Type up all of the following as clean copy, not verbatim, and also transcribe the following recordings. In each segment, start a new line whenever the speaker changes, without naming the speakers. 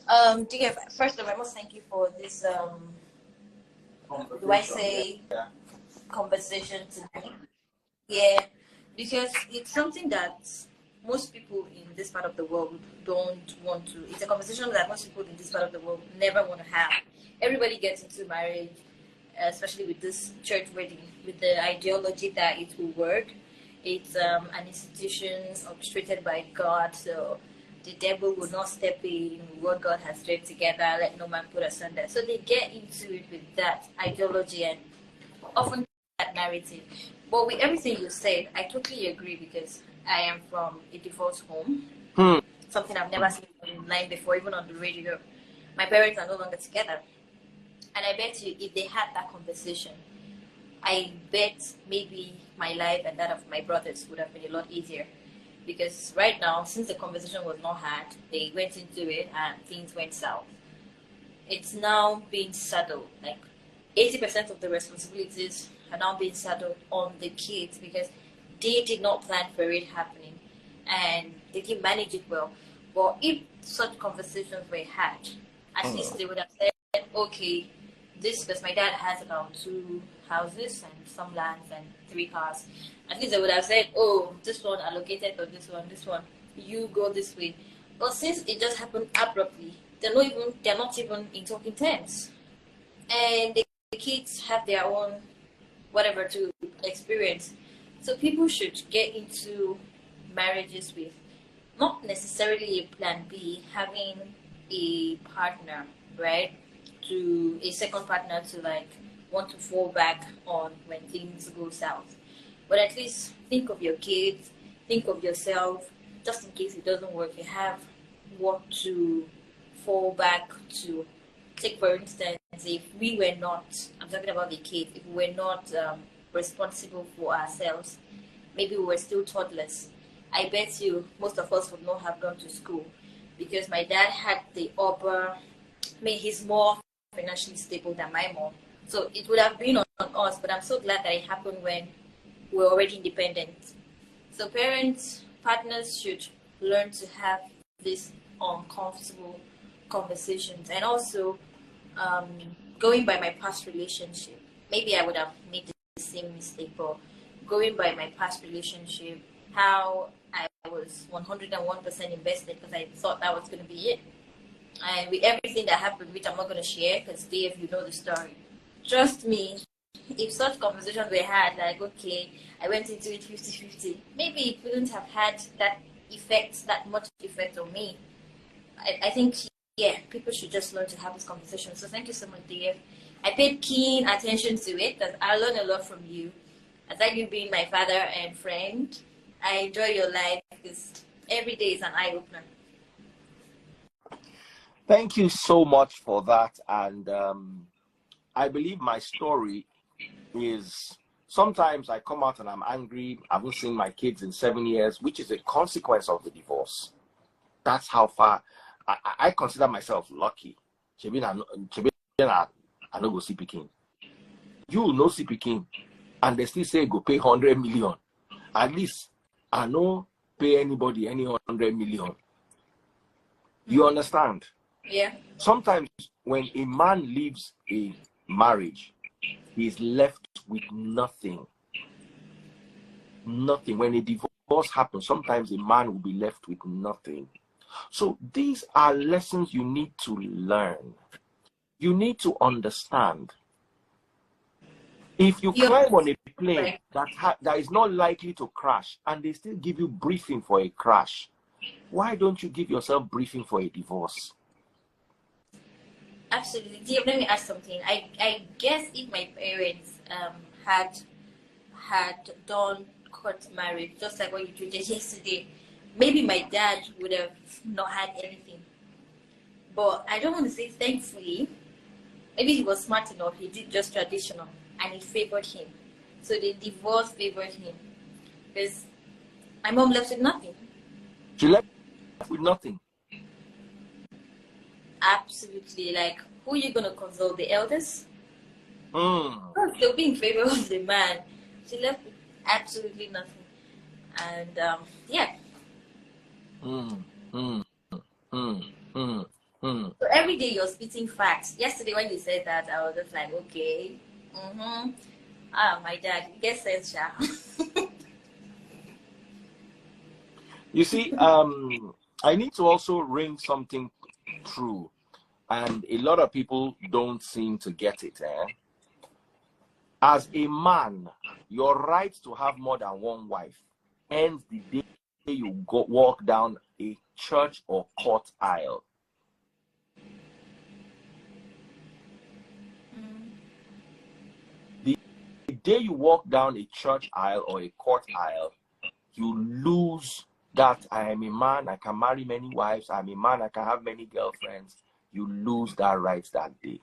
Dear, first of all, I must thank you for this, do I say, conversation today. Yeah, because it's something that most people in this part of the world don't want to. It's a conversation that most people in this part of the world never want to have. Everybody gets into marriage, especially with this church wedding, with the ideology that it will work. It's an institution orchestrated by God, so the devil will not step in. What God has joined together, let no man put asunder. So they get into it with that ideology and often that narrative. But with everything you said, I totally agree because I am from a divorced home. Something I've never seen online before, even on the radio. My parents are no longer together. And I bet you, if they had that conversation, I bet maybe my life and that of my brothers would have been a lot easier. Because right now, since the conversation was not had, they went into it and things went south. It's now being saddled. Like 80% of the responsibilities are now being saddled on the kids because they did not plan for it happening and they didn't manage it well. But if such conversations were had, at least they would have said, okay, this, because my dad has about 2 houses and some lands and 3 cars. At least they would have said, oh, this one allocated for this one, you go this way. But since it just happened abruptly, they're not even in talking terms. And the kids have their own whatever to experience. So people should get into marriages with not necessarily a plan B, having a partner, right? To a second partner to like want to fall back on when things go south. But at least think of your kids, think of yourself, just in case it doesn't work. You have what to fall back to. Take for instance, if we were not, I'm talking about the kids, if we were not responsible for ourselves, maybe we were still toddlers, I bet you most of us would not have gone to school because my dad had the upper, I mean, he's more financially stable than my mom. So it would have been on us, but I'm so glad that it happened when we were already independent. So parents, partners should learn to have these uncomfortable conversations. And also, going by my past relationship, maybe I would have made the same mistake, but going by my past relationship, how I was 101% invested because I thought that was going to be it. And with everything that happened, which I'm not going to share because Dave, you know the story. Trust me, if such conversations were had, like, okay, I went into it 50-50, maybe it wouldn't have had that much effect on me. I think, yeah, people should just learn to have this conversation. So thank you so much, Dave. I paid keen attention to it because I learned a lot from you. Aside you being my father and friend, I enjoy your life because every day is an eye-opener.
Thank you so much for that. And I believe my story is sometimes I come out and I'm angry. I haven't seen my kids in 7 years, which is a consequence of the divorce. That's how far I consider myself lucky. I no go see Peking. You no see Peking. And they still say go pay 100 million. At least I no pay anybody any 100 million. You understand?
Yeah.
Sometimes when a man leaves a marriage, he is left with nothing. Nothing. When a divorce happens, sometimes a man will be left with nothing. So these are lessons you need to learn. You need to understand. If you climb on a plane that is not likely to crash and they still give you briefing for a crash, why don't you give yourself briefing for a divorce?
Absolutely. Dear, let me ask something. I guess if my parents had done court marriage, just like what you did yesterday, maybe my dad would have not had anything. But I don't want to say thankfully. Maybe he was smart enough. He did just traditional, and it favored him. So the divorce favored him because my mom left with nothing.
She left with nothing.
Absolutely. Like, who are you going to consult? The elders? They'll be in favor of the man. She left with absolutely nothing. And, yeah. So every day you're spitting facts. Yesterday when you said that, I was just like, okay. Mm-hmm. Ah, my dad, you get sense, Sha.
You see, I need to also ring something true, and a lot of people don't seem to get it. As a man, your right to have more than one wife ends the day you walk down a church or court aisle. The day you walk down a church aisle or a court aisle, you lose that I am a man, I can marry many wives, I'm a man, I can have many girlfriends. You lose that right that day.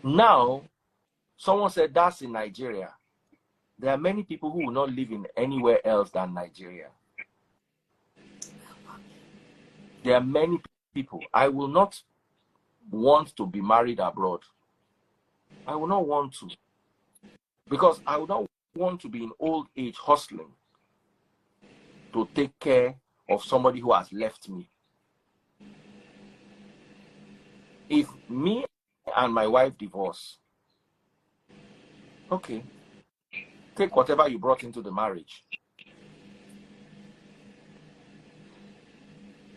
Now, someone said that's in Nigeria. There are many people who will not live in anywhere else than Nigeria. There are many people. I will not want to be married abroad. I will not want to. Because I would not want to be in old age hustling to take care of somebody who has left me. If me and my wife divorce, okay, take whatever you brought into the marriage.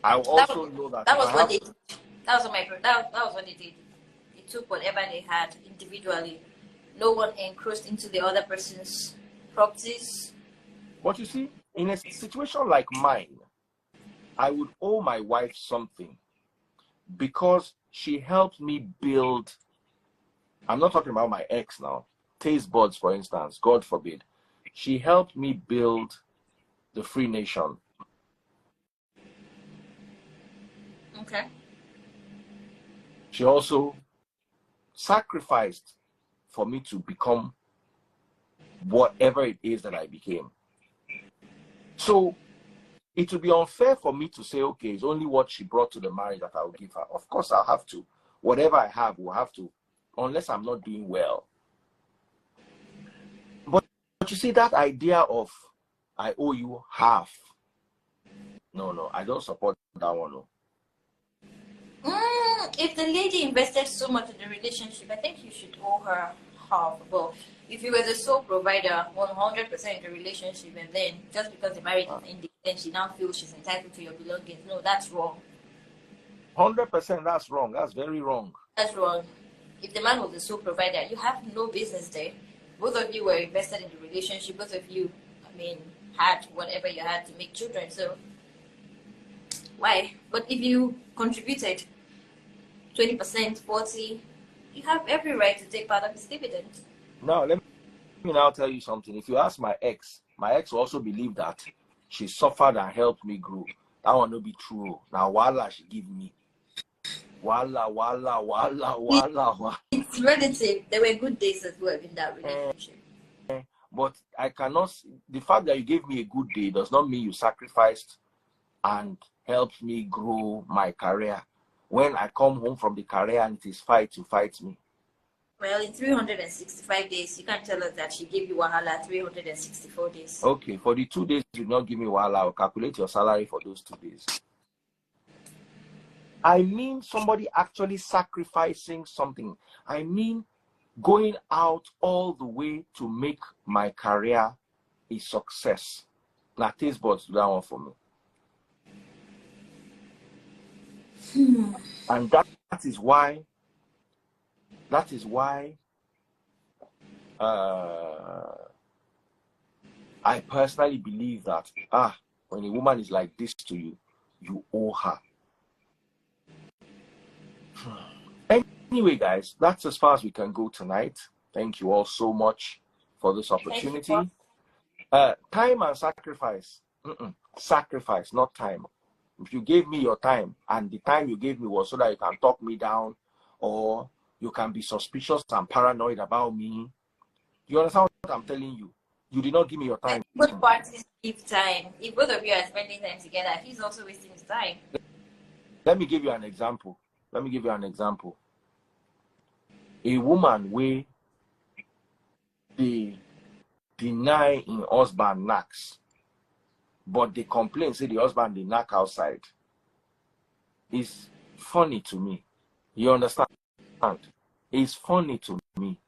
I also know that
that was what they did. That was what they did. They took whatever they had individually. No one encroached into the other person's properties.
But you see, in a situation like mine, I would owe my wife something because she helped me build. I'm not talking about my ex now. Taste buds, for instance, God forbid. She helped me build the free nation.
Okay.
She also sacrificed for me to become whatever it is that I became. So it would be unfair for me to say, okay, it's only what she brought to the marriage that I will give her. Of course, I'll have to. Whatever I have, will have to, unless I'm not doing well. But you see, that idea of I owe you half. No, I don't support that one. No.
If the lady invested so much in the relationship, I think you should owe her half. But if you were the sole provider, 100% in the relationship, and then just because the marriage is ending, then she now feels she's entitled to your belongings. No, that's wrong.
100%, that's wrong. That's very wrong.
That's wrong. If the man was the sole provider, you have no business there. Both of you were invested in the relationship. Both of you, had whatever you had to make children. So why? But if you contributed 20%, 40%, you have every right to take part of his dividend.
Now, let me now tell you something. If you ask my ex also believed that she suffered and helped me grow. That one will be true. Now, wala she give me. Wala.
It's relative. There were good days as well in that relationship.
But I cannot. The fact that you gave me a good day does not mean you sacrificed and helped me grow my career. When I come home from the career and it is fight to fight me.
Well, in 365 days, you can't tell us that she gave you wahala 364 days.
Okay, for the 2 days you did not give me wahala, I'll calculate your salary for those 2 days. I mean somebody actually sacrificing something. I mean going out all the way to make my career a success. Now, taste buds do that one for me. And that is why I personally believe that when a woman is like this to you, you owe her. Anyway, guys, that's as far as we can go tonight. Thank you all so much for this opportunity. Time and sacrifice. Sacrifice, not time. If you gave me your time and the time you gave me was so that you can talk me down or you can be suspicious and paranoid about me, you understand what I'm telling you? You did not give me your time.
Both parties give time. If both of you are spending time together, he's also wasting his time.
Let me give you an example. A woman where they deny in husband knacks, but they complain, say the husband they knack outside. is funny to me. You understand? It's funny to me.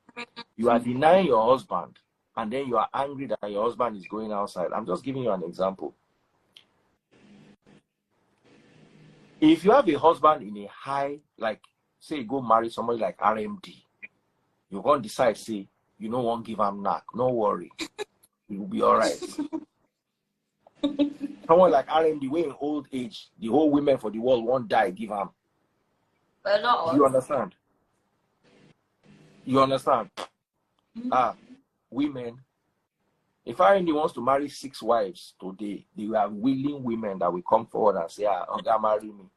You are denying your husband, and then you are angry that your husband is going outside. I'm just giving you an example. If you have a husband in a high, like, say you go marry somebody like RMD, you're going to decide, say, you don't want to give him knack. No worry. It will be all right. Someone like RMD, way in old age, the whole women for the world won't die, give him.
But not all.
You understand? You understand? Women, if RMD wants to marry 6 wives today, they will have willing women that will come forward and say, Oga, marry me.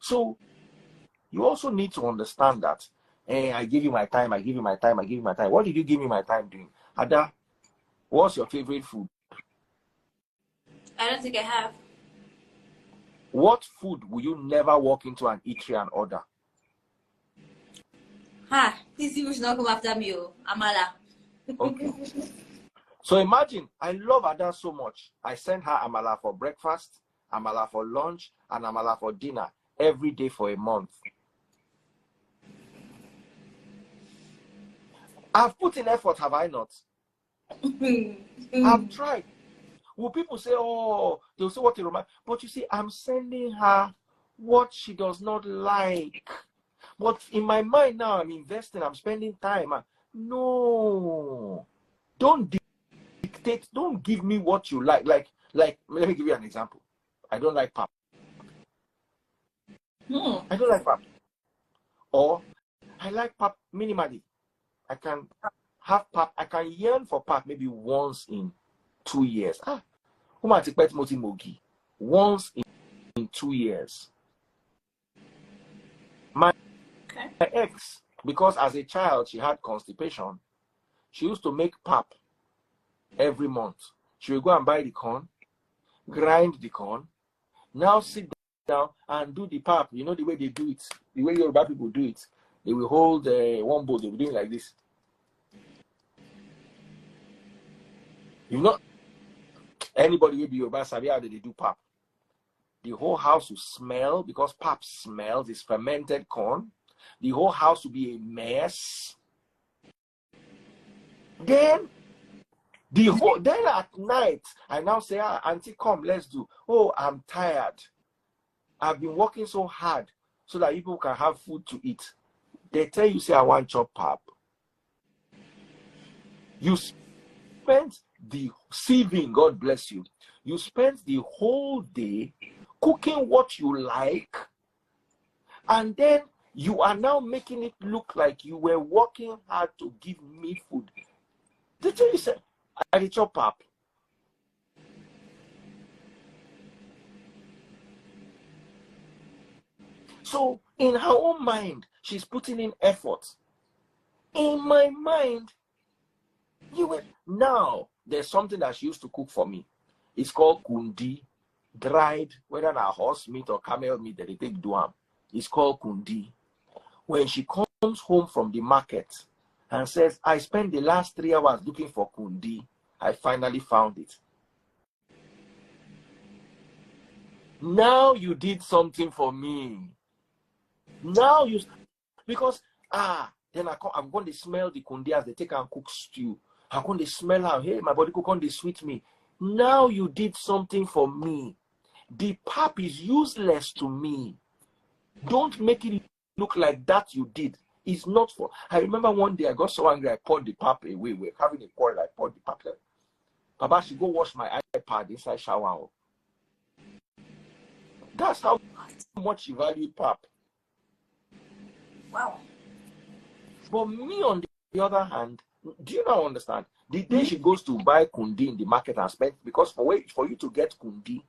So you also need to understand that, hey, I give you my time, I give you my time, I give you my time. What did you give me my time doing? Ada, what's your favorite food?
I don't think I have.
What food will you never walk into an eatery and order?
These people should not come after me, Amala.
Okay. So imagine, I love Ada so much. I send her amala for breakfast, amala for lunch, and amala for dinner every day for a month. I've put in effort, have I not? I've tried. Will people say, oh, they'll say what a romantic, but you see, I'm sending her what she does not like. But in my mind now, I'm investing, I'm spending time. No, don't dictate, don't give me what you like. Like, let me give you an example. I don't like pap. I don't like pap. Or I like pap minimally. I can have pap, I can yearn for pap maybe once in 2 years. Once in 2 years. My ex, because as a child she had constipation, she used to make pap every month. She would go and buy the corn, grind the corn, now sit down and do the pap. You know the way they do it, the way Yoruba people do it. They will hold one bowl, they will do it like this. You know, anybody will be Yoruba sabi how they do pap. The whole house will smell, because pap smells, it's fermented corn. The whole house will be a mess. Then at night, I now say, auntie, come, let's do. Oh, I'm tired. I've been working so hard so that people can have food to eat. They tell you, say, I want chop pap. You spent the sieving, God bless you. You spent the whole day cooking what you like, and then you are now making it look like you were working hard to give me food. Did you say, I chop pap? So in her own mind, she's putting in effort. In my mind, now there's something that she used to cook for me. It's called kundi, dried, whether na horse meat or camel meat that they take duam. It's called kundi. When she comes home from the market and says, I spent the last 3 hours looking for kundi, I finally found it. Now you did something for me. Now you, because then I'm going to smell the kundi as they take and cook stew. I'm going to smell how, hey, my body cook on the sweet me. Now you did something for me. The pap is useless to me. Don't make it look like that you did. It's not for. I remember one day I got so angry I poured the pap away. We're having a quarrel. I poured the pap there. Papa, she go wash my iPad inside shower. That's how much she valued pap.
Wow.
But me, on the other hand, do you not understand? The day she goes to buy kundi in the market and spend, because for you to get kundi,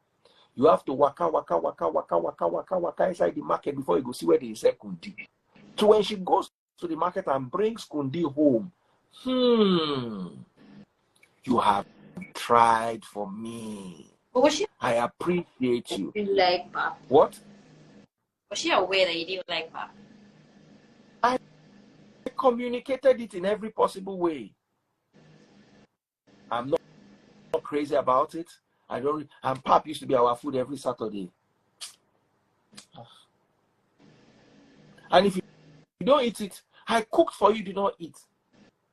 you have to waka inside the market before you go see where they sell kundi. So when she goes to the market and brings kundi home, you have tried for me.
But was she?
I appreciate you.
Didn't like pap.
What?
Was she aware that you didn't like pap?
I communicated it in every possible way. I'm not crazy about it. And pap used to be our food every Saturday. And if you don't eat it, I cooked for you, did not eat.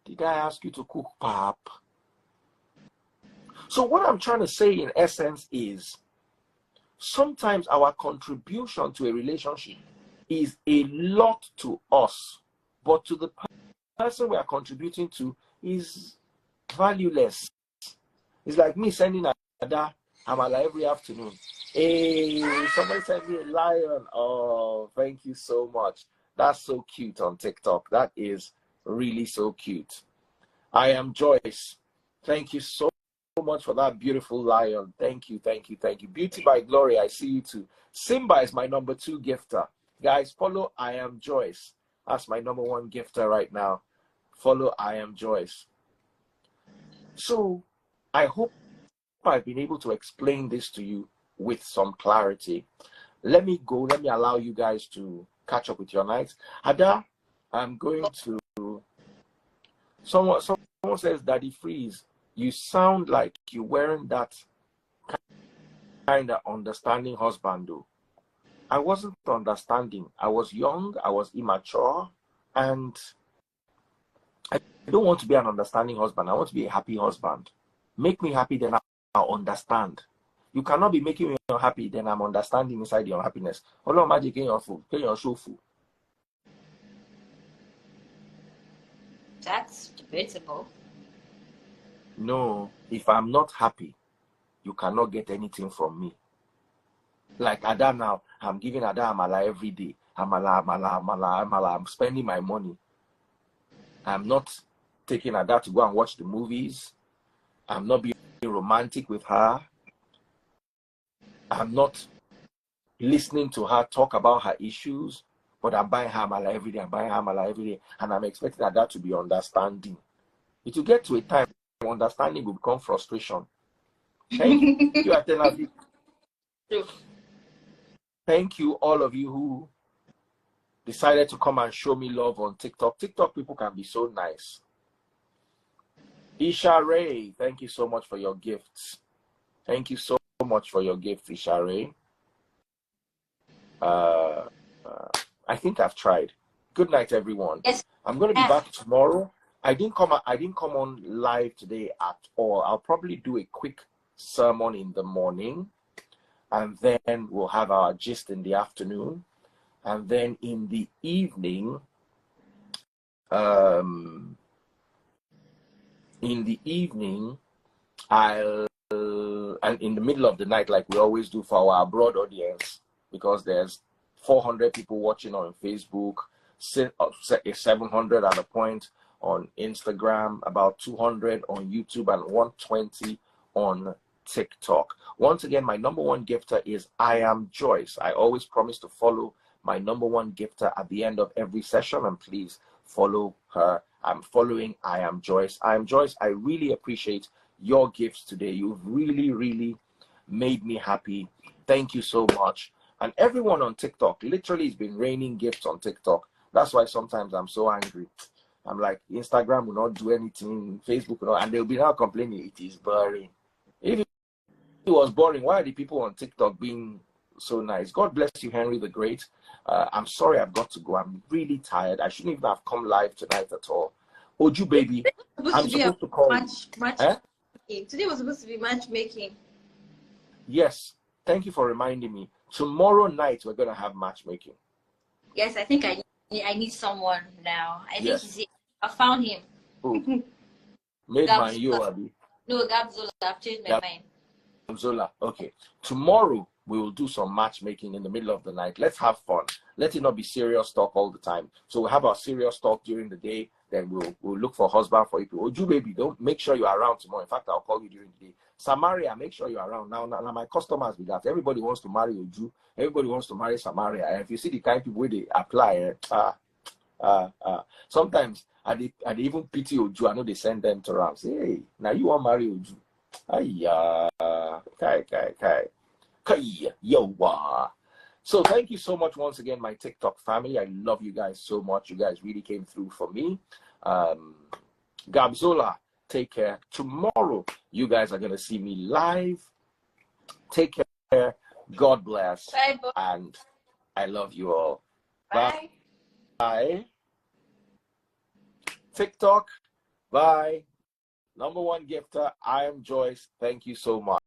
Did I ask you to cook, pap? So what I'm trying to say in essence is sometimes our contribution to a relationship is a lot to us, but to the person we are contributing to is valueless. It's like me sending Ada Amala every afternoon. Hey, somebody sent me a lion. Oh, thank you so much. That's so cute on TikTok. That is really so cute. I am Joyce. Thank you so much for that beautiful lion. Thank you, thank you, thank you. Beauty by Glory, I see you too. Simba is my number 2 gifter. Guys, follow I Am Joyce. That's my number 1 gifter right now. Follow I Am Joyce. So I hope I've been able to explain this to you with some clarity. Let me allow you guys to catch up with your nights. Ada, I'm going to... Someone says, Daddy Freeze, you sound like you weren't that kind of understanding husband, though. I wasn't understanding. I was young, I was immature, and I don't want to be an understanding husband. I want to be a happy husband. Make me happy, then I'll understand. You cannot be making me happy, then I'm understanding inside your happiness. Olo magic in your food, in your show food.
That's debatable.
No, if I'm not happy, you cannot get anything from me. Like Ada now, I'm giving Ada Amala every day. Amala, Amala, Amala, Amala. I'm spending my money. I'm not taking Ada to go and watch the movies. I'm not being romantic with her. I'm not listening to her talk about her issues, but I'm buying her Amala every day. I'm buying her Amala every day. And I'm expecting Ada to be understanding. It will get to a time when understanding will become frustration. Thank you, Atenavi. Thank you, all of you who decided to come and show me love on TikTok. TikTok people can be so nice. Isha Ray, thank you so much for your gifts. Thank you so much for your gifts, Isha Ray. I think I've tried. Good night, everyone.
Yes.
I'm going to be back tomorrow. I didn't come on live today at all. I'll probably do a quick sermon in the morning, and then we'll have our gist in the afternoon, and then in the evening, I'll and in the middle of the night, like we always do for our broad audience, because there's 400 people watching on Facebook, 700 at a point on Instagram, about 200 on YouTube, and 120 on TikTok. Once again, my number 1 gifter is I Am Joyce. I always promise to follow my number 1 gifter at the end of every session, and please follow her. I'm following I Am Joyce. I Am Joyce, I really appreciate your gifts today. You've really, really made me happy. Thank you so much. And everyone on TikTok, literally, it's been raining gifts on TikTok. That's why sometimes I'm so angry. I'm like, Instagram will not do anything, Facebook will not, and they'll be now complaining it is boring. If it was boring, why are the people on TikTok being so nice? God bless you, Henry the Great. I'm sorry I've got to go. I'm really tired. I shouldn't even have come live tonight at all. Oju baby, I'm supposed to call you.
Today was supposed to be matchmaking.
Yes, thank you for reminding me. Tomorrow night we're gonna have matchmaking.
Yes, I think I need someone now. I found him.
Who? Made my you, Abby.
No, Gabzola. I've changed my mind.
Gabzola. Okay. Tomorrow we will do some matchmaking in the middle of the night. Let's have fun. Let it not be serious talk all the time. So we'll have our serious talk during the day. Then we'll look for a husband for you. Oju baby, don't make sure you're around tomorrow. In fact, I'll call you during the day. Samaria, make sure you're around. Now my customers with that. Everybody wants to marry Oju. Everybody wants to marry Samaria. And if you see the kind of people where they apply, sometimes I even pity Oju. I know they send them to around. Say, hey, now you want to marry Oju? So thank you so much once again, my TikTok family. I love you guys so much. You guys really came through for me. Gabzola, take care. Tomorrow, you guys are going to see me live. Take care. God bless.
Bye,
and I love you all.
Bye.
TikTok by #1 gifter. I am Joyce. Thank you so much.